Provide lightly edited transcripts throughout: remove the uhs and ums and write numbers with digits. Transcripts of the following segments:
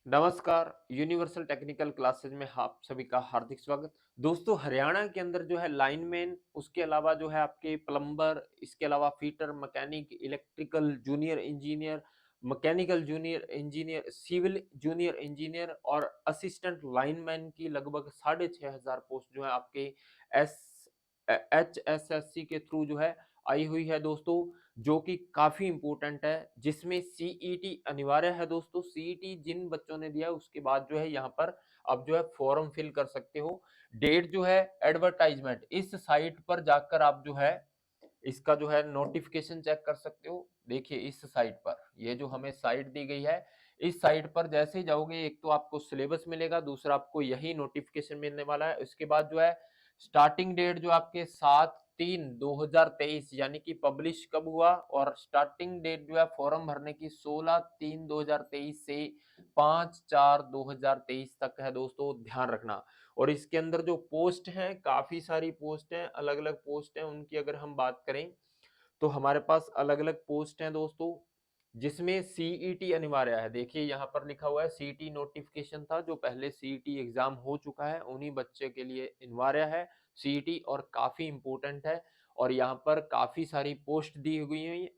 नमस्कार, universal technical classes में आप सभी का हार्दिक स्वागत। दोस्तों, हरियाणा के अंदर जो है लाइनमैन, उसके अलावा जो है आपके प्लम्बर, इसके अलावा fitter, mechanic, electrical junior engineer, mechanical junior engineer, civil junior engineer और असिस्टेंट लाइनमैन की लगभग 6,500 पोस्ट जो है आपके एस एचएसएससी के थ्रू जो है आई हुई है दोस्तों, जो कि काफी इंपॉर्टेंट है, जिसमें सीईटी अनिवार्य है दोस्तों। सीईटी जिन बच्चों ने दिया उसके बाद जो है यहाँ पर आप जो है फॉर्म फिल कर सकते हो। डेट जो है एडवर्टाइजमेंट, इस साइट पर जाकर आप जो है इसका जो है नोटिफिकेशन चेक कर सकते हो। देखिए इस साइट पर, ये जो हमें साइट दी गई है, इस साइट पर जैसे ही जाओगे, एक तो आपको सिलेबस मिलेगा, दूसरा आपको यही नोटिफिकेशन मिलने वाला है। उसके बाद जो है स्टार्टिंग डेट जो आपके 7/3/2023 यानी कि पब्लिश कब हुआ, और स्टार्टिंग डेट जो है फॉर्म भरने की 16/3/2023 से 5/4/2023 तक है दोस्तों, ध्यान रखना। और इसके अंदर जो पोस्ट हैं, काफी सारी पोस्ट हैं, अलग अलग पोस्ट हैं। उनकी अगर हम बात करें तो हमारे पास अलग अलग पोस्ट हैं दोस्तों, जिसमें सीईटी अनिवार्य है। देखिए यहाँ पर लिखा हुआ है सीईटी नोटिफिकेशन था, जो पहले सीईटी एग्जाम हो चुका है उन्हीं बच्चे के लिए अनिवार्य है सीईटी, और काफी इंपोर्टेंट है। और यहाँ पर काफी सारी पोस्ट दी हुई है,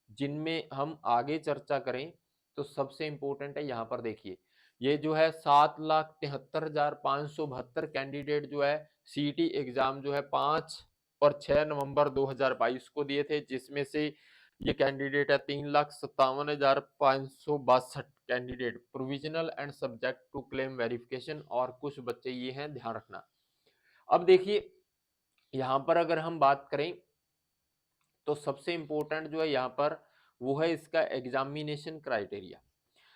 जिनमें हम आगे चर्चा करें तो सबसे इंपॉर्टेंट है यहाँ पर देखिए, ये जो है 7,73,572 कैंडिडेट जो है सीईटी एग्जाम जो है 5 और 6 नवंबर 2022 को दिए थे, जिसमें से ये कैंडिडेट है 3,57,562 candidate provisional and subject to claim verification, और कुछ बच्चे ये हैं, ध्यान रखना। अब देखिए यहाँ पर अगर हम बात करें तो सबसे इंपॉर्टेंट जो है यहाँ पर वो है इसका एग्जामिनेशन क्राइटेरिया।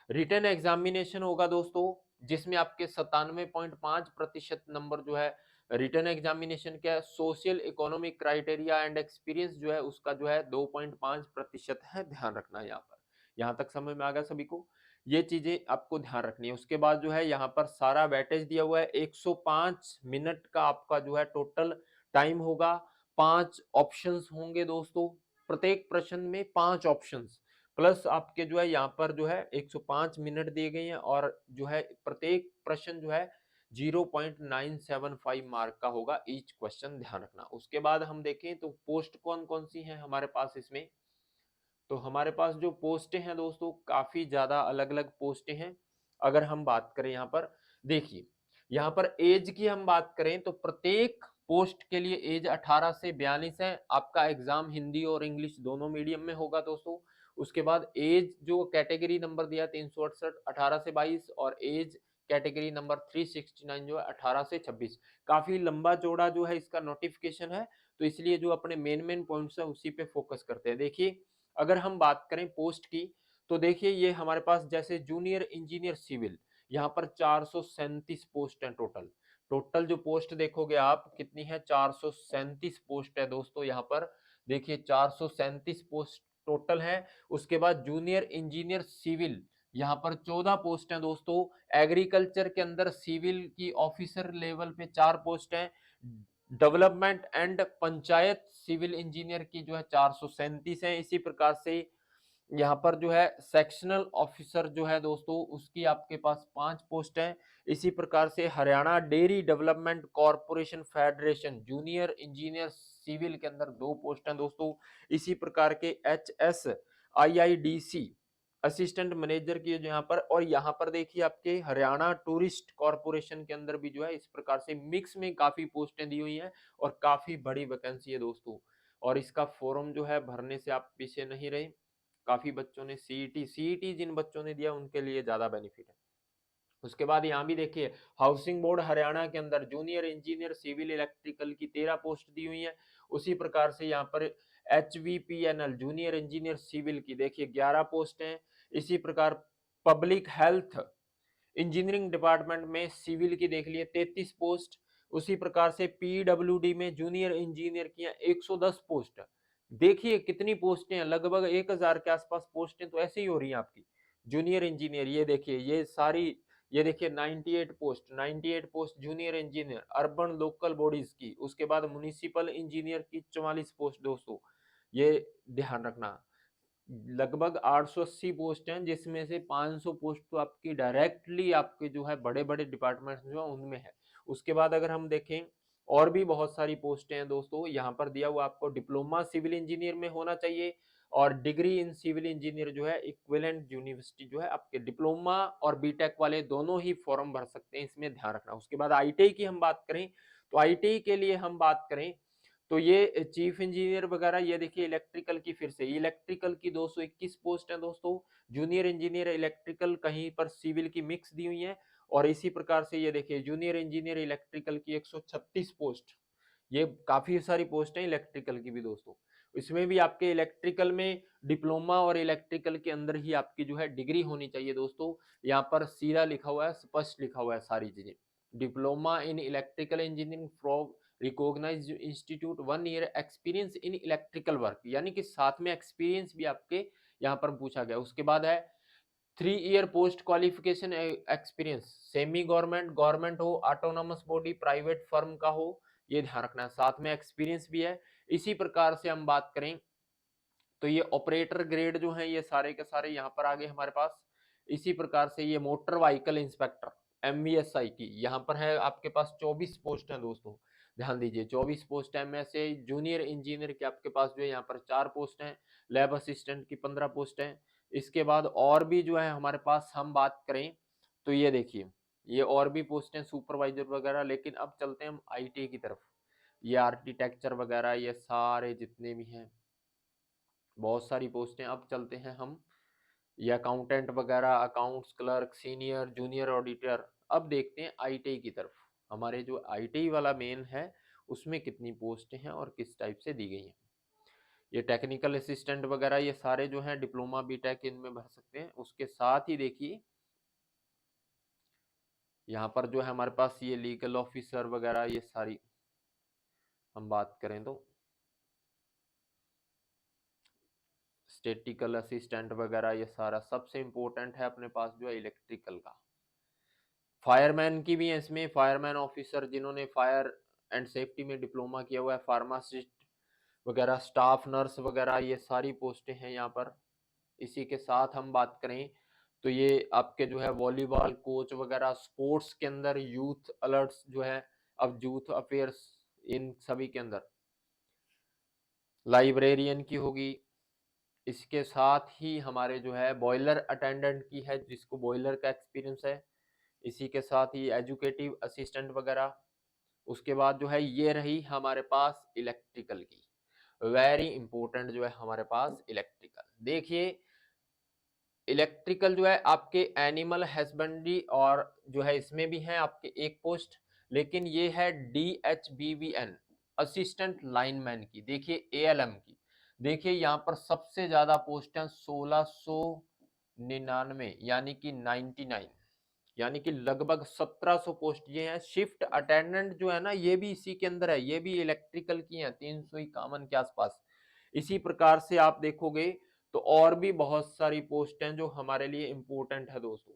रिटन एग्जामिनेशन होगा दोस्तों, जिसमें आपके 97.5% नंबर जो है रिटन एग्जामिनेशन का है। Social economic criteria and experience जो है उसका जो है 2.5% है, ध्यान रखना। यहाँ पर, यहाँ तक समझ में आ गया सभी को, ये चीजें आपको ध्यान रखनी है। उसके बाद जो है यहाँ पर सारा वेटेज दिया हुआ है, 105 मिनट का आपका जो है टोटल टाइम होगा। 5 ऑप्शंस होंगे दोस्तों, प्रत्येक प्रश्न में 5 ऑप्शंस, प्लस आपके जो है यहाँ पर जो है 105 मिनट दिए गए हैं, और जो है प्रत्येक प्रश्न जो है 0.975 मार्क का होगा ईच क्वेश्चन, ध्यान रखना। उसके बाद हम देखें तो पोस्ट कौन कौन सी हैं हमारे पास इसमें, तो हमारे पास जो पोस्टें हैं दोस्तों, काफी ज्यादा अलग अलग पोस्टें हैं। अगर हम बात करें यहाँ पर देखिए, यहाँ पर एज की हम बात करें तो प्रत्येक पोस्ट के लिए एज 18 से 42 है। आपका एग्जाम हिंदी और इंग्लिश दोनों मीडियम में होगा दोस्तों। उसके बाद एज जो कैटेगरी नंबर दिया 368 18 से 22, और एज कैटेगरी नंबर 369 जो है 18 से 26। काफी लंबा चौड़ा जो है इसका नोटिफिकेशन है, तो इसलिए जो अपने मेन मेन पॉइंट्स है उसी पे फोकस करते हैं। देखिए अगर हम बात करें पोस्ट की, तो देखिए ये हमारे पास जैसे जूनियर इंजीनियर सिविल, यहाँ पर 437 पोस्ट है टोटल। टोटल जो पोस्ट देखोगे आप कितनी है, 437 पोस्ट है दोस्तों। यहाँ पर देखिए 437 पोस्ट टोटल है। उसके बाद जूनियर इंजीनियर सिविल, यहाँ पर 14 पोस्ट हैं दोस्तों। एग्रीकल्चर के अंदर सिविल की ऑफिसर लेवल पे 4 पोस्ट हैं। Development and panchayat civil engineer की जो है 437 है। इसी प्रकार से यहाँ पर जो है सेक्शनल ऑफिसर जो है दोस्तों, उसकी आपके पास 5 पोस्ट है। इसी प्रकार से Haryana dairy development corporation federation junior engineer civil के अंदर 2 पोस्ट हैं दोस्तों। इसी प्रकार के HSIIDC असिस्टेंट मैनेजर की जो यहाँ पर, और यहाँ पर देखिए आपके हरियाणा टूरिस्ट कॉरपोरेशन के अंदर भी जो है इस प्रकार से मिक्स में काफी पोस्टें दी हुई हैं, और काफी बड़ी वैकेंसी है दोस्तों। और इसका फॉर्म जो है भरने से आप पीछे नहीं रहे। काफी बच्चों ने सीईटी जिन बच्चों ने दिया उनके लिए ज्यादा बेनिफिट है। उसके बाद यहाँ भी देखिए, हाउसिंग बोर्ड हरियाणा के अंदर जूनियर इंजीनियर सिविल इलेक्ट्रिकल की 13 पोस्ट दी हुई है। उसी प्रकार से यहाँ पर HVPNL जूनियर इंजीनियर सिविल की देखिए 11 पोस्ट हैं। इसी प्रकार पब्लिक हेल्थ इंजीनियरिंग डिपार्टमेंट में सिविल की देख लिए 33 पोस्ट। उसी प्रकार से PWD में जूनियर इंजीनियर की 110 पोस्ट। देखिए कितनी पोस्टें हैं, लगभग 1000 के आसपास पोस्टें तो ऐसे ही हो रही हैं आपकी जूनियर इंजीनियर। ये देखिए ये सारी, ये देखिए 98 post junior engineer urban local bodies की। उसके बाद म्युनिसिपल इंजीनियर की 44 पोस्ट दोस्तों, ये ध्यान रखना। लगभग 880 पोस्ट हैं, जिसमें से 500 पोस्ट तो आपकी डायरेक्टली आपके जो है बड़े बड़े डिपार्टमेंट्स जो है उनमें है। उसके बाद अगर हम देखें और भी बहुत सारी पोस्टें हैं दोस्तों, यहाँ पर दिया हुआ आपको डिप्लोमा सिविल इंजीनियर में होना चाहिए और डिग्री इन सिविल इंजीनियर जो है इक्विवेलेंट यूनिवर्सिटी जो है आपके डिप्लोमा और बीटेक वाले दोनों ही फॉर्म भर सकते हैं, इसमें ध्यान रखना। उसके बाद आईटीआई की हम बात करें तो आईटीआई के लिए हम बात करें तो ये चीफ इंजीनियर वगैरह, ये देखिए इलेक्ट्रिकल की, फिर से इलेक्ट्रिकल की 221 पोस्ट है दोस्तों। जूनियर इंजीनियर इलेक्ट्रिकल, कहीं पर सिविल की मिक्स दी हुई है। और इसी प्रकार से ये देखिए जूनियर इंजीनियर इलेक्ट्रिकल की 136 पोस्ट, ये काफी सारी पोस्ट है इलेक्ट्रिकल की भी दोस्तों। इसमें भी आपके इलेक्ट्रिकल में डिप्लोमा और इलेक्ट्रिकल के अंदर ही आपकी जो है डिग्री होनी चाहिए दोस्तों। यहाँ पर सीधा लिखा हुआ है, स्पष्ट लिखा हुआ है सारी चीजें। Diploma in electrical engineering from recognised institute, 1 year experience in electrical work, यानी कि साथ में एक्सपीरियंस भी आपके यहाँ पर पूछा गया। उसके बाद है 3 year post qualification experience, semi government, government हो, ऑटोनॉमस बॉडी, प्राइवेट फर्म का हो, ये ध्यान रखना है, साथ में एक्सपीरियंस भी है। इसी प्रकार से हम बात करें तो ये ऑपरेटर ग्रेड जो है ये सारे के सारे यहाँ पर आ गए हमारे पास। इसी प्रकार से ये मोटर व्हीकल इंस्पेक्टर MVSI की यहाँ पर है आपके पास 24 पोस्ट हैं दोस्तों, ध्यान दीजिए 24 पोस्ट है। में से जूनियर इंजीनियर के आपके पास जो है यहाँ पर 4 पोस्ट हैं, लैब असिस्टेंट की 15 पोस्ट हैं। इसके बाद और भी जो है हमारे पास हम बात करें तो ये देखिए ये और भी पोस्ट हैं सुपरवाइजर वगैरह। लेकिन अब चलते हैं हम IT की तरफ, ये आर्किटेक्चर वगैरह ये सारे जितने भी हैं बहुत सारी पोस्टें। अब चलते हैं हम ये अकाउंटेंट वगैरह, accounts clerk, senior, junior auditor. अब देखते हैं आईटीआई की तरफ, हमारे जो आईटीआई वाला मेन है उसमें कितनी पोस्टें हैं और किस टाइप से दी गई हैं। ये टेक्निकल असिस्टेंट वगैरह ये सारे जो हैं डिप्लोमा बीटेक इनमें भर सकते हैं। उसके साथ ही देखिए यहाँ पर जो है हमारे पास ये लीगल ऑफिसर वगैरह ये सारी हम बात करें तो स्टेटिकल असिस्टेंट वगैरह ये सारा। सबसे इंपॉर्टेंट है अपने पास जो है इलेक्ट्रिकल का। फायरमैन की भी है इसमें, फायरमैन ऑफिसर जिन्होंने फायर एंड सेफ्टी में डिप्लोमा किया हुआ है, फार्मासिस्ट वगैरह, स्टाफ नर्स वगैरह, ये सारी पोस्टें हैं यहाँ पर। इसी के साथ हम बात करें तो ये आपके जो है वॉलीबॉल कोच वगैरह, स्पोर्ट्स के अंदर यूथ अलर्ट्स जो है, अब यूथ अफेयर्स इन सभी के अंदर, लाइब्रेरियन की होगी। इसके साथ ही हमारे जो है बॉयलर अटेंडेंट की है जिसको बॉयलर का एक्सपीरियंस है। इसी के साथ ही एजुकेटिव असिस्टेंट वगैरह। उसके बाद जो है ये रही हमारे पास इलेक्ट्रिकल की, वेरी इंपॉर्टेंट जो है हमारे पास इलेक्ट्रिकल। देखिए इलेक्ट्रिकल जो है आपके एनिमल हस्बेंड्री और जो है इसमें भी है आपके एक पोस्ट। लेकिन ये है DHBVN असिस्टेंट लाइनमैन की, देखिए ALM की। देखिए यहाँ पर सबसे ज्यादा पोस्ट है 1699 यानी कि 99, यानी कि लगभग 1700 पोस्ट ये हैं। शिफ्ट अटेंडेंट जो है ना ये भी इसी के अंदर है, ये भी इलेक्ट्रिकल की है, 351 के आसपास। इसी प्रकार से आप देखोगे तो और भी बहुत सारी पोस्ट हैं जो हमारे लिए इंपॉर्टेंट है दोस्तों।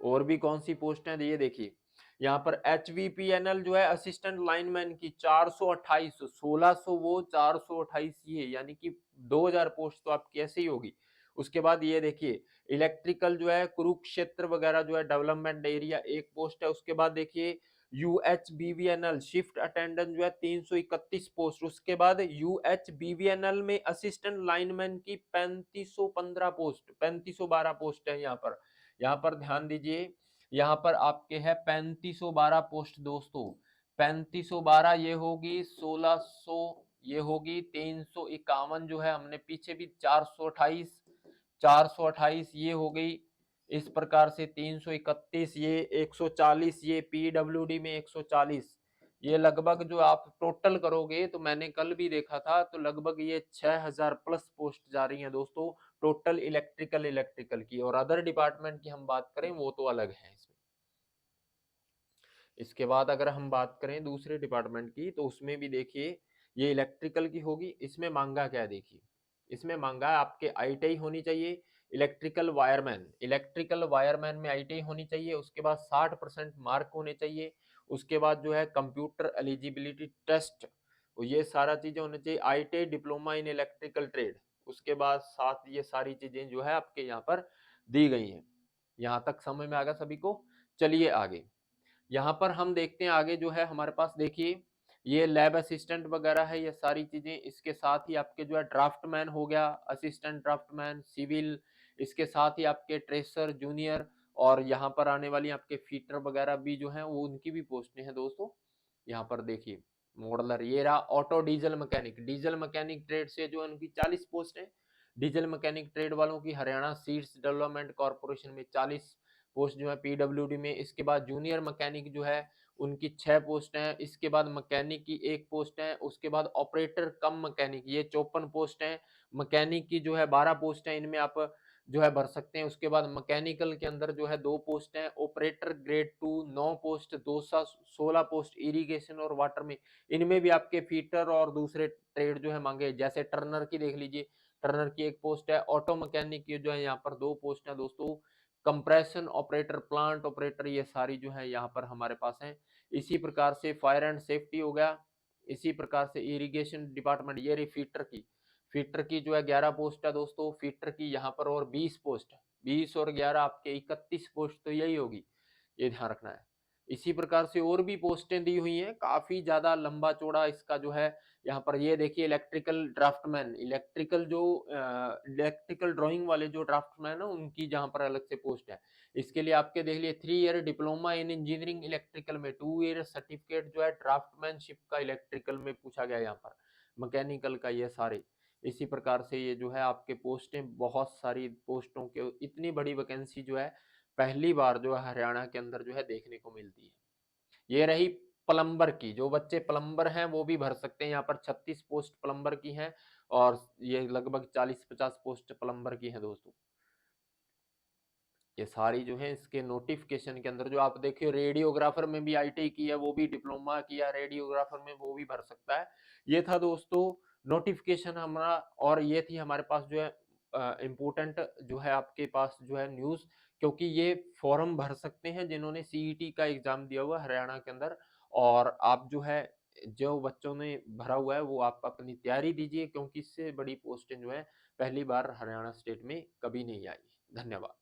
और भी कौन सी पोस्ट हैं ये देखिए यहाँ पर HVPNL जो है असिस्टेंट लाइनमैन की 428, 1600 वो 428 ये, यानी कि 2000 पोस्ट तो आपकी ऐसे ही होगी। उसके बाद ये देखिए इलेक्ट्रिकल जो है कुरुक्षेत्र वगैरह जो है डेवलपमेंट एरिया एक पोस्ट है। उसके बाद देखिए UHBVNL शिफ्ट अटेंडेंट जो है 331 पोस्ट। उसके बाद UHBVNL में असिस्टेंट लाइनमैन की 3515 पोस्ट, 3512 पोस्ट है यहाँ पर ध्यान दीजिए। यहाँ पर आपके है 3512 पोस्ट दोस्तों। 3512 ये होगी, 1600 ये होगी, 351 जो है हमने पीछे भी 428 ये हो गई। इस प्रकार से 331 ये 140 ये PWD में 140, ये लगभग जो आप टोटल करोगे तो मैंने कल भी देखा था तो लगभग ये 6000 प्लस पोस्ट जा रही हैं दोस्तों टोटल इलेक्ट्रिकल की। और अदर डिपार्टमेंट की हम बात करें वो तो अलग है इसमें। इसके बाद अगर हम बात करें दूसरे डिपार्टमेंट की तो उसमें भी देखिए ये इलेक्ट्रिकल की होगी। इसमें मांगा क्या है देखिए, इसमें मांगा है आपके ITI होनी चाहिए, इलेक्ट्रिकल वायरमैन में ITI होनी चाहिए। उसके बाद 60% मार्क होने चाहिए। उसके बाद जो है कंप्यूटर एलिजिबिलिटी टेस्ट, ये सारा चीजें होनी चाहिए। ITI diploma in electrical trade, उसके बाद साथ ये सारी चीजें जो है आपके यहाँ पर दी गई हैं। यहाँ तक समझ में आ गया सभी को? चलिए आगे। यहाँ पर हम देखते हैं आगे जो है हमारे पास, देखिए ये लैब असिस्टेंट वगैरह है, ये सारी चीजें। इसके साथ ही आपके जो है ड्राफ्टमैन हो गया, असिस्टेंट ड्राफ्टमैन, सिविल, इसके साथ ही आपके ट्रेसर, जूनियर, और यहाँ पर आने वाली आपके फीटर वगैरह भी जो है वो उनकी भी पोस्टें हैं दोस्तों। यहाँ पर देखिए मॉडलर, ये रहा auto diesel mechanic, diesel mechanic trade से जो है उनकी 40 पोस्ट है। डीजल मैकेनिक ट्रेड वालों की हरियाणा सीड्स डेवलपमेंट कॉर्पोरेशन में 40 पोस्ट जो है पीडब्ल्यूडी में। इसके बाद जूनियर मैकेनिक जो है उनकी 6 पोस्ट हैं। इसके बाद मैकेनिक की 1 पोस्ट है। उसके बाद ऑपरेटर कम मैकेनिक, ये 54 पोस्ट हैं। मैकेनिक की जो है 12 पोस्ट है, इनमें आप जो है भर सकते हैं। उसके बाद मैकेनिकल के अंदर जो है 2 पोस्ट हैं। Operator grade 2 9 post, 216 post irrigation और वाटर में, इनमें भी आपके फीटर और दूसरे ट्रेड जो है मांगे। जैसे टर्नर की देख लीजिए, टर्नर की 1 पोस्ट है। ऑटो मैकेनिक की जो है यहाँ पर 2 पोस्ट है दोस्तों। कंप्रेशन ऑपरेटर, प्लांट ऑपरेटर, ये सारी जो है यहाँ पर हमारे पास हैं। इसी प्रकार से फायर एंड सेफ्टी हो गया। इसी प्रकार से इरिगेशन डिपार्टमेंट, ये रही फीटर की, फीटर की जो है 11 पोस्ट है दोस्तों। फीटर की यहाँ पर और 20 पोस्ट है, 20 और 11 आपके 31 पोस्ट तो यही होगी, ये ध्यान रखना है। इसी प्रकार से और भी पोस्टें दी हुई हैं, काफी ज्यादा लंबा चौड़ा इसका जो है यहाँ पर। ये देखिए इलेक्ट्रिकल ड्राफ्टमैन, इलेक्ट्रिकल ड्राइंग वाले जो ड्राफ्टमैन है उनकी जहाँ पर अलग से पोस्ट है। इसके लिए आपके देख लिए 3 year diploma in engineering electrical में, 2 ईयर सर्टिफिकेट जो है ड्राफ्टमैनशिप का इलेक्ट्रिकल में पूछा गया यहाँ पर, मैकेनिकल का, ये सारे। इसी प्रकार से ये जो है आपके पोस्टें, बहुत सारी पोस्टों के, इतनी बड़ी वैकेंसी जो है पहली बार जो है हरियाणा के अंदर जो है देखने को मिलती है। ये रही प्लम्बर की, जो बच्चे प्लम्बर हैं वो भी भर सकते हैं। यहाँ पर 36 पोस्ट प्लम्बर की हैं और ये लगभग 40-50 पोस्ट प्लम्बर की हैं दोस्तों। ये सारी जो है इसके नोटिफिकेशन के अंदर जो आप देखिए, रेडियोग्राफर में भी आईटी की है, वो भी डिप्लोमा किया रेडियोग्राफर में, वो भी भर सकता है। ये था दोस्तों नोटिफिकेशन हमारा, और ये थी हमारे पास जो है इम्पोर्टेंट जो है आपके पास जो है न्यूज़, क्योंकि ये फॉर्म भर सकते हैं जिन्होंने सीईटी का एग्जाम दिया हुआ है हरियाणा के अंदर। और आप जो है, जो बच्चों ने भरा हुआ है वो आप अपनी तैयारी दीजिए, क्योंकि इससे बड़ी पोस्टें जो है पहली बार हरियाणा स्टेट में कभी नहीं आई। धन्यवाद।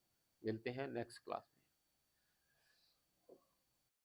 मिलते हैं नेक्स्ट क्लास में।